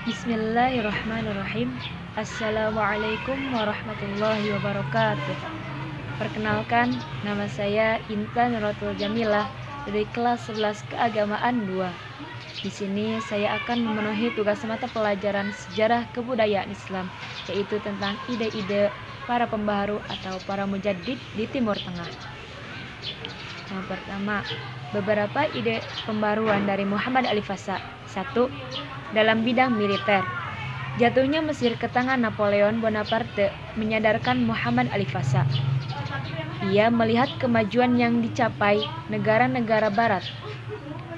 Bismillahirrahmanirrahim. Assalamualaikum warahmatullahi wabarakatuh. Perkenalkan, nama saya Intan Nuratul Jamilah dari kelas 11 Keagamaan 2. Di sini saya akan memenuhi tugas mata pelajaran sejarah kebudayaan Islam, yaitu tentang ide-ide para pembaharu atau para mujaddid di Timur Tengah. Yang pertama, beberapa ide pembaruan dari Muhammad Alifasa. 1. Dalam bidang militer, jatuhnya Mesir ke tangan Napoleon Bonaparte menyadarkan Muhammad Alifasa. Ia melihat kemajuan yang dicapai negara-negara barat,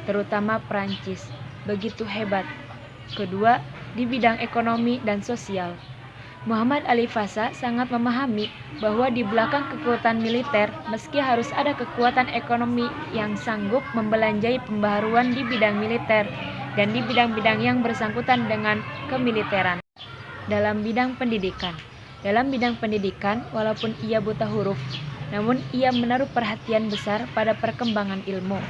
terutama Prancis, begitu hebat. Kedua, di bidang ekonomi dan sosial, Muhammad Alifasa sangat memahami bahwa di belakang kekuatan militer, meski harus ada kekuatan ekonomi yang sanggup membelanjai pembaharuan di bidang militer dan di bidang-bidang yang bersangkutan dengan kemiliteran. Dalam bidang pendidikan, walaupun ia buta huruf, namun ia menaruh perhatian besar pada perkembangan ilmu.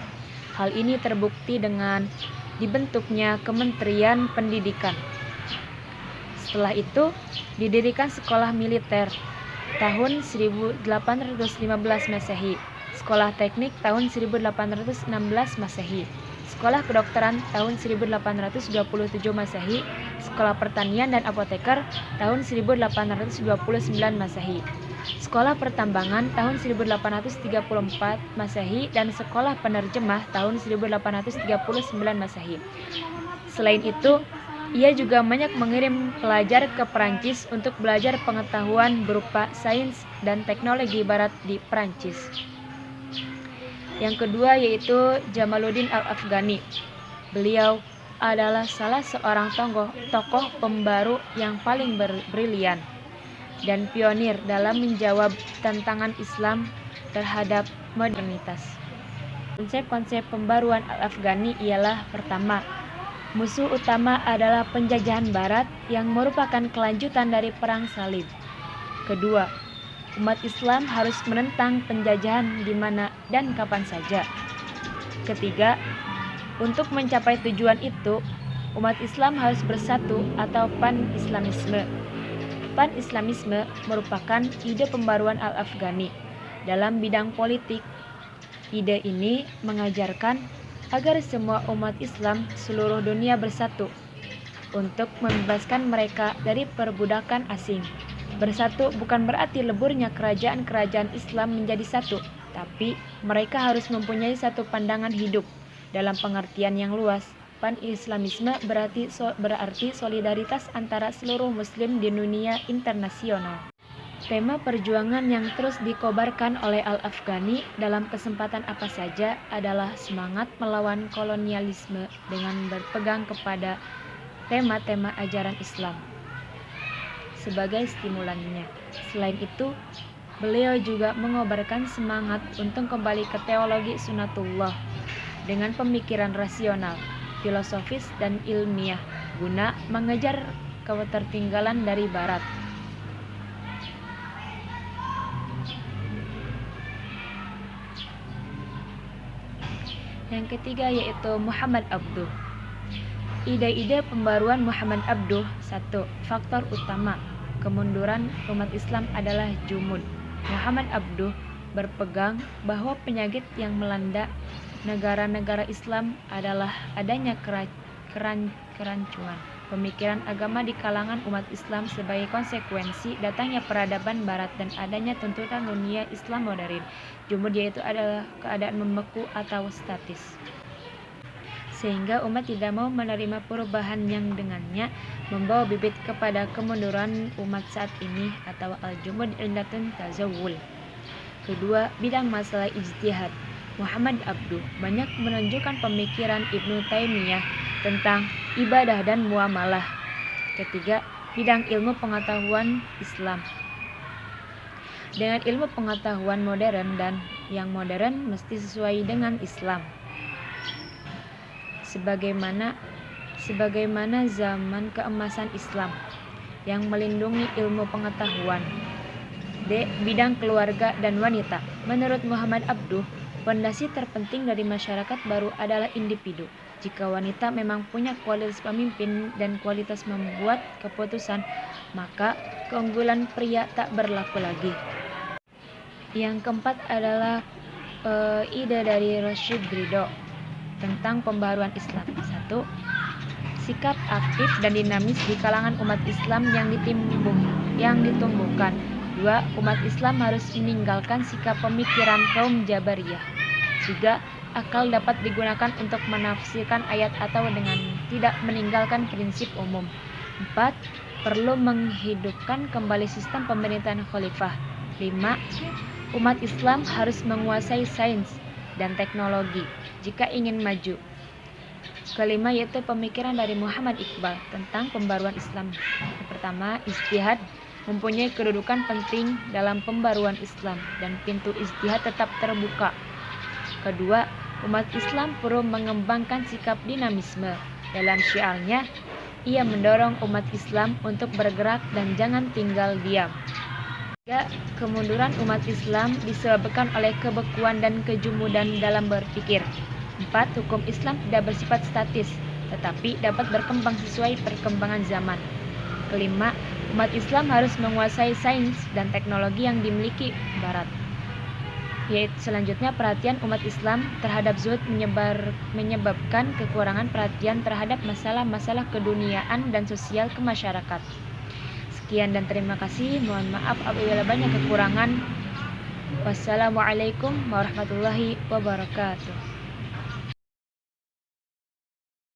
Hal ini terbukti dengan dibentuknya Kementerian Pendidikan. Setelah itu, didirikan sekolah militer tahun 1815 Masehi, sekolah teknik tahun 1816 Masehi, sekolah kedokteran tahun 1827 Masehi, sekolah pertanian dan apoteker tahun 1829 Masehi, sekolah pertambangan tahun 1834 Masehi, dan sekolah penerjemah tahun 1839 Masehi. Selain itu, ia juga banyak mengirim pelajar ke Prancis untuk belajar pengetahuan berupa sains dan teknologi barat di Prancis. Yang kedua yaitu Jamaluddin Al-Afghani. Beliau adalah salah seorang tokoh pembaru yang paling brilian dan pionir dalam menjawab tantangan Islam terhadap modernitas. Konsep-konsep pembaruan Al-Afghani ialah: pertama, musuh utama adalah penjajahan barat yang merupakan kelanjutan dari perang salib. Kedua, umat Islam harus menentang penjajahan di mana dan kapan saja. Ketiga, untuk mencapai tujuan itu, umat Islam harus bersatu atau pan-Islamisme. Pan-Islamisme merupakan ide pembaruan Al-Afghani. Dalam bidang politik, ide ini mengajarkan agar semua umat Islam seluruh dunia bersatu untuk membebaskan mereka dari perbudakan asing. Bersatu bukan berarti leburnya kerajaan-kerajaan Islam menjadi satu, tapi mereka harus mempunyai satu pandangan hidup. Dalam pengertian yang luas, pan-Islamisme berarti solidaritas antara seluruh muslim di dunia internasional. Tema perjuangan yang terus dikobarkan oleh Al-Afghani dalam kesempatan apa saja adalah semangat melawan kolonialisme dengan berpegang kepada tema-tema ajaran Islam sebagai stimulannya. Selain itu, beliau juga mengobarkan semangat untuk kembali ke teologi sunatullah dengan pemikiran rasional, filosofis, dan ilmiah guna mengejar ketertinggalan dari barat. Yang ketiga yaitu Muhammad Abduh. Ide-ide pembaruan Muhammad Abduh. 1. Faktor utama kemunduran umat Islam adalah jumud. Muhammad Abduh berpegang bahwa penyakit yang melanda negara-negara Islam adalah adanya kerancuan pemikiran agama di kalangan umat Islam sebagai konsekuensi datangnya peradaban barat dan adanya tuntutan dunia Islam modern. Jumud yaitu adalah keadaan membeku atau statis, sehingga umat tidak mau menerima perubahan yang dengannya membawa bibit kepada kemunduran umat saat ini, atau al-jumud illatun tazawwul. Kedua, bidang masalah ijtihad. Muhammad Abduh banyak menunjukkan pemikiran Ibnu Taimiyah tentang ibadah dan muamalah. Ketiga, bidang ilmu pengetahuan Islam. Dengan ilmu pengetahuan modern, dan yang modern mesti sesuai dengan Islam, sebagaimana zaman keemasan Islam yang melindungi ilmu pengetahuan. D. Bidang keluarga dan wanita. Menurut Muhammad Abduh, fondasi terpenting dari masyarakat baru adalah individu. Jika wanita memang punya kualitas pemimpin dan kualitas membuat keputusan, maka keunggulan pria tak berlaku lagi. Yang keempat adalah ide dari Rashid Ridho tentang pembaruan Islam. 1. Sikap aktif dan dinamis di kalangan umat Islam yang ditumbuhkan. 2. Umat Islam harus meninggalkan sikap pemikiran kaum Jabariyah. 3. Akal dapat digunakan untuk menafsirkan ayat atau dengan tidak meninggalkan prinsip umum. 4. Perlu menghidupkan kembali sistem pemerintahan khalifah. 5. Umat Islam harus menguasai sains dan teknologi jika ingin maju. Kelima yaitu pemikiran dari Muhammad Iqbal tentang pembaruan Islam. Yang pertama, ijtihad mempunyai kedudukan penting dalam pembaruan Islam dan pintu ijtihad tetap terbuka. Kedua, umat Islam perlu mengembangkan sikap dinamisme. Dalam syiarnya, ia mendorong umat Islam untuk bergerak dan jangan tinggal diam. 3. Kemunduran umat Islam disebabkan oleh kebekuan dan kejumudan dalam berpikir. 4. Hukum Islam tidak bersifat statis, tetapi dapat berkembang sesuai perkembangan zaman. Kelima, umat Islam harus menguasai sains dan teknologi yang dimiliki Barat. Yaitu selanjutnya, perhatian umat Islam terhadap zuhud menyebabkan kekurangan perhatian terhadap masalah-masalah keduniaan dan sosial kemasyarakat. Sekian dan terima kasih. Mohon maaf apabila banyak kekurangan. Wassalamualaikum warahmatullahi wabarakatuh.